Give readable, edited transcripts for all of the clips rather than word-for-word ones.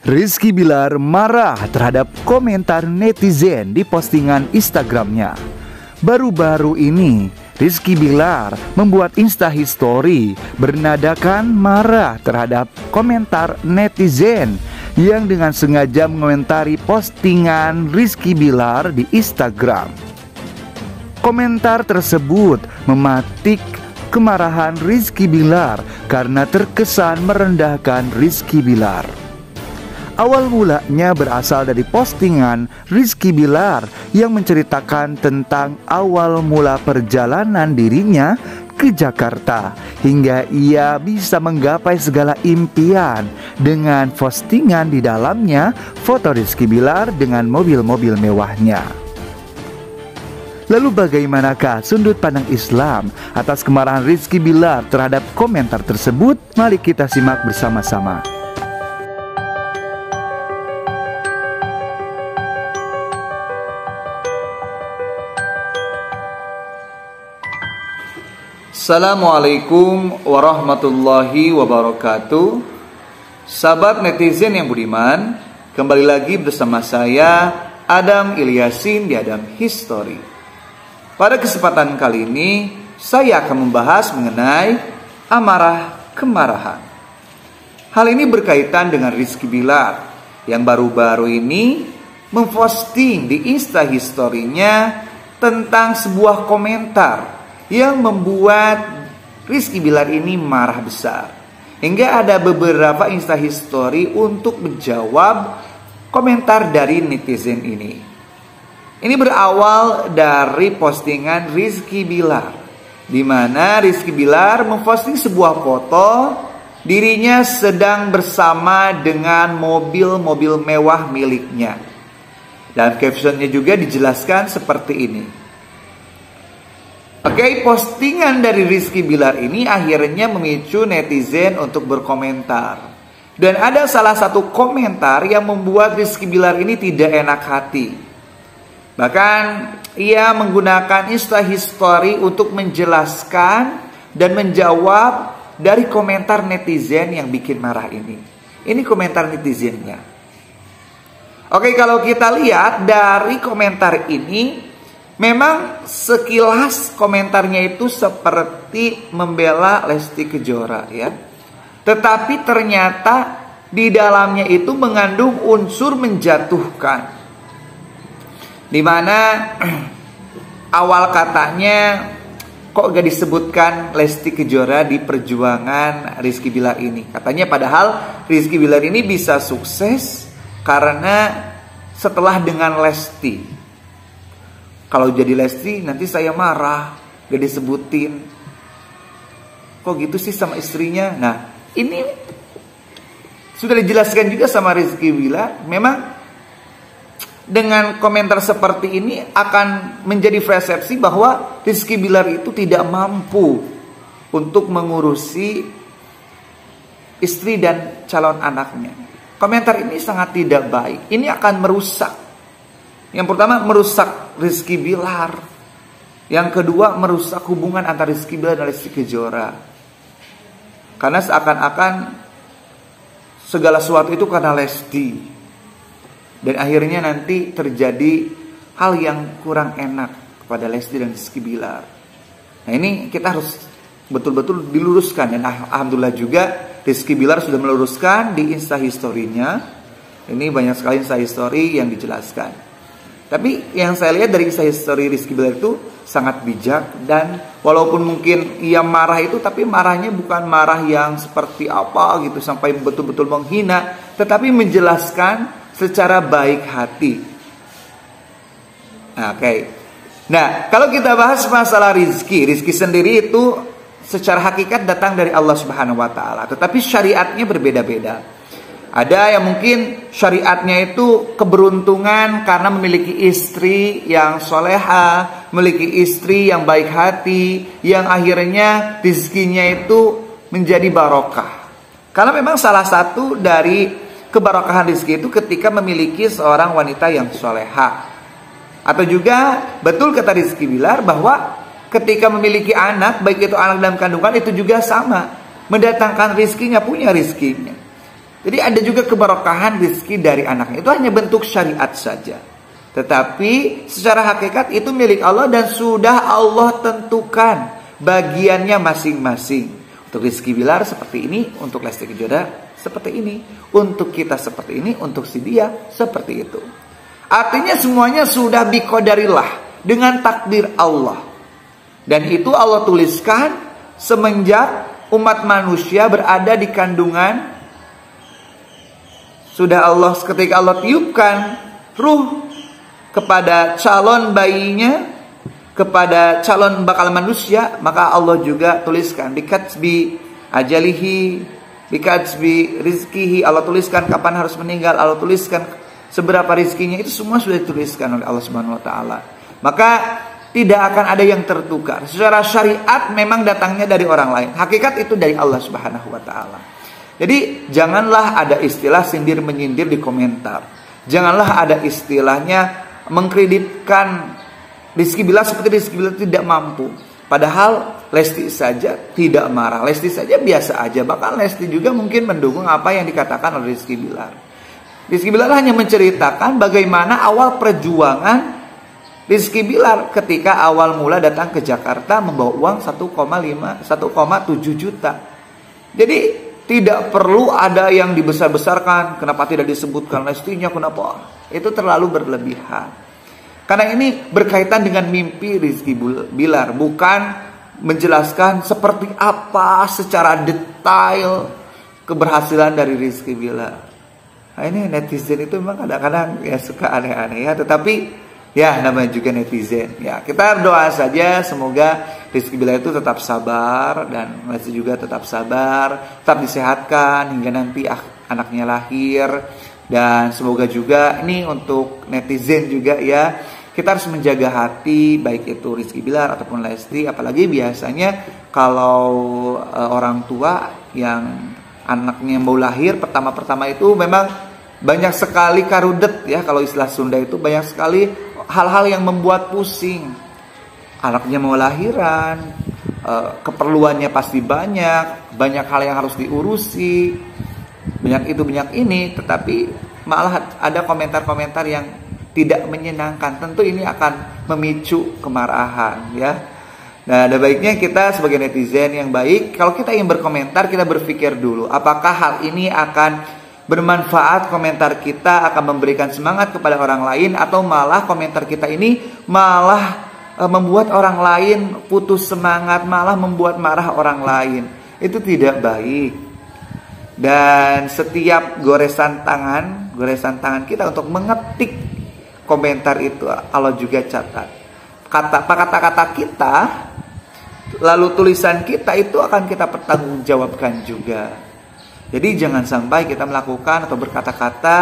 Rizky Bilar marah terhadap komentar netizen di postingan Instagramnya. Baru-baru ini, Rizky Bilar membuat Instastory bernadakan marah terhadap komentar netizen yang dengan sengaja mengomentari postingan Rizky Bilar di Instagram. Komentar tersebut mematik kemarahan Rizky Bilar karena terkesan merendahkan Rizky Bilar. Awal mulanya berasal dari postingan Rizky Bilar yang menceritakan tentang awal mula perjalanan dirinya ke Jakarta hingga ia bisa menggapai segala impian dengan postingan di dalamnya foto Rizky Bilar dengan mobil-mobil mewahnya. Lalu bagaimanakah sudut pandang Islam atas kemarahan Rizky Bilar terhadap komentar tersebut? Mari kita simak bersama-sama. Assalamualaikum warahmatullahi wabarakatuh. Sahabat netizen yang budiman, kembali lagi bersama saya Adam Ilyasin di Adam History. Pada kesempatan kali ini saya akan membahas mengenai amarah kemarahan. Hal ini berkaitan dengan Rizky Bilar yang baru-baru ini memposting di Instastory-nya tentang sebuah komentar yang membuat Rizky Bilar ini marah besar. Hingga ada beberapa Instastory untuk menjawab komentar dari netizen ini. Ini berawal dari postingan Rizky Bilar, di mana Rizky Bilar memposting sebuah foto dirinya sedang bersama dengan mobil-mobil mewah miliknya. Dan captionnya juga dijelaskan seperti ini. Oke, postingan dari Rizky Bilar ini akhirnya memicu netizen untuk berkomentar. Dan ada salah satu komentar yang membuat Rizky Bilar ini tidak enak hati. Bahkan ia menggunakan Instastory untuk menjelaskan dan menjawab dari komentar netizen yang bikin marah ini. Ini komentar netizennya. Oke, kalau kita lihat dari komentar ini, memang sekilas komentarnya itu seperti membela Lesti Kejora ya. Tetapi ternyata di dalamnya itu mengandung unsur menjatuhkan. Di mana awal katanya kok gak disebutkan Lesti Kejora di perjuangan Rizky Bilar ini. Katanya padahal Rizky Bilar ini bisa sukses karena setelah dengan Lesti. Kalau jadi Lesti nanti saya marah, gak disebutin. Kok gitu sih sama istrinya? Nah, ini sudah dijelaskan juga sama Rizky Bilar. Memang dengan komentar seperti ini akan menjadi persepsi bahwa Rizky Bilar itu tidak mampu untuk mengurusi istri dan calon anaknya. Komentar ini sangat tidak baik. Ini akan merusak. Yang pertama merusak Rizky Bilar. Yang kedua merusak hubungan antara Rizky Bilar dan Lesti Kejora. Karena seakan-akan segala sesuatu itu karena Lesti. Dan akhirnya nanti terjadi hal yang kurang enak kepada Lesti dan Rizky Bilar. Nah, ini kita harus betul-betul diluruskan. Dan alhamdulillah juga Rizky Bilar sudah meluruskan di Instastory-nya. Ini banyak sekali Instastory yang dijelaskan. Tapi yang saya lihat dari Instastory Rizky Bilar itu sangat bijak. Dan walaupun mungkin ia marah itu, tapi marahnya bukan marah yang seperti apa gitu sampai betul-betul menghina, tetapi menjelaskan secara baik hati. Oke. Nah, kalau kita bahas masalah Rizky sendiri itu secara hakikat datang dari Allah Subhanahu wa taala, tetapi syariatnya berbeda-beda. Ada yang mungkin syariatnya itu keberuntungan karena memiliki istri yang soleha, memiliki istri yang baik hati, yang akhirnya rizkinya itu menjadi barokah. Karena memang salah satu dari keberkahan rizki itu ketika memiliki seorang wanita yang soleha. Atau juga betul kata Rizky Bilar bahwa ketika memiliki anak, baik itu anak dalam kandungan, itu juga sama, mendatangkan rizkinya, punya rizkinya. Jadi ada juga keberkahan rezeki dari anaknya. Itu hanya bentuk syariat saja. Tetapi secara hakikat itu milik Allah dan sudah Allah tentukan bagiannya masing-masing. Untuk Rizky Bilar seperti ini, untuk Lesti Kejora seperti ini, untuk kita seperti ini, untuk si dia seperti itu. Artinya semuanya sudah biqadarillah, dengan takdir Allah. Dan itu Allah tuliskan semenjak umat manusia berada di kandungan. Sudah Allah ketika Allah tiupkan ruh kepada calon bayinya, kepada calon bakal manusia, maka Allah juga tuliskan bikatsbi ajalihi, bikatsbi rizkihi. Allah tuliskan kapan harus meninggal, Allah tuliskan seberapa rizkinya, itu semua sudah dituliskan oleh Allah Subhanahu wa taala. Maka tidak akan ada yang tertukar. Secara syariat memang datangnya dari orang lain, hakikat itu dari Allah Subhanahu wa taala. Jadi janganlah ada istilah sindir menyindir di komentar. Janganlah ada istilahnya mengkreditkan Rizky Bilar seperti Rizky Bilar tidak mampu. Padahal Lesti saja tidak marah, Lesti saja biasa aja. Bahkan Lesti juga mungkin mendukung apa yang dikatakan oleh Rizky Bilar. Rizky Bilar hanya menceritakan bagaimana awal perjuangan Rizky Bilar ketika awal mula datang ke Jakarta membawa uang 1,7 juta. Jadi tidak perlu ada yang dibesar-besarkan. Kenapa tidak disebutkan Lestinya? Kenapa? Itu terlalu berlebihan. Karena ini berkaitan dengan mimpi Rizky Bilar, bukan menjelaskan seperti apa secara detail keberhasilan dari Rizky Bilar. Nah, ini netizen itu memang kadang-kadang ya suka aneh-aneh ya, tetapi ya namanya juga netizen. Ya, kita doa saja semoga Rizky Bilar itu tetap sabar dan Lesti juga tetap sabar, tetap disehatkan hingga nanti anaknya lahir. Dan semoga juga ini untuk netizen juga ya, kita harus menjaga hati baik itu Rizky Bilar ataupun Lesti. Apalagi biasanya kalau orang tua yang anaknya mau lahir pertama-pertama itu memang banyak sekali karudet ya, kalau istilah Sunda itu banyak sekali hal-hal yang membuat pusing. Anaknya mau lahiran, keperluannya pasti banyak hal yang harus diurusi, banyak itu banyak ini, tetapi malah ada komentar-komentar yang tidak menyenangkan. Tentu ini akan memicu kemarahan ya. Nah, ada baiknya kita sebagai netizen yang baik, kalau kita ingin berkomentar, kita berpikir dulu apakah hal ini akan bermanfaat, komentar kita akan memberikan semangat kepada orang lain, atau malah komentar kita ini malah membuat orang lain putus semangat, malah membuat marah orang lain. Itu tidak baik. Dan setiap goresan tangan kita untuk mengetik komentar itu Allah juga catat. Kata-kata kita, lalu tulisan kita itu akan kita pertanggungjawabkan juga. Jadi jangan sampai kita melakukan atau berkata-kata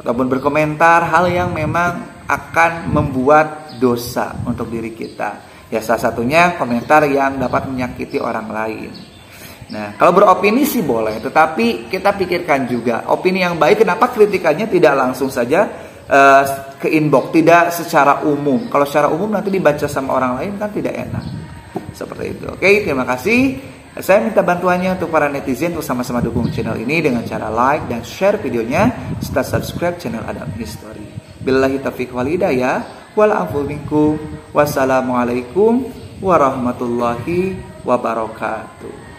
ataupun berkomentar hal yang memang akan membuat dosa untuk diri kita. Ya, salah satunya komentar yang dapat menyakiti orang lain. Nah, kalau beropini sih boleh, tetapi kita pikirkan juga opini yang baik. Kenapa kritikannya tidak langsung saja ke inbox, tidak secara umum. Kalau secara umum nanti dibaca sama orang lain kan tidak enak. Seperti itu. Oke, terima kasih. Saya minta bantuannya untuk para netizen untuk sama-sama dukung channel ini dengan cara like dan share videonya serta subscribe channel Adam History. Billahi taufiq wal hidayah. Wal-afu minkum. Wassalamualaikum warahmatullahi wabarakatuh.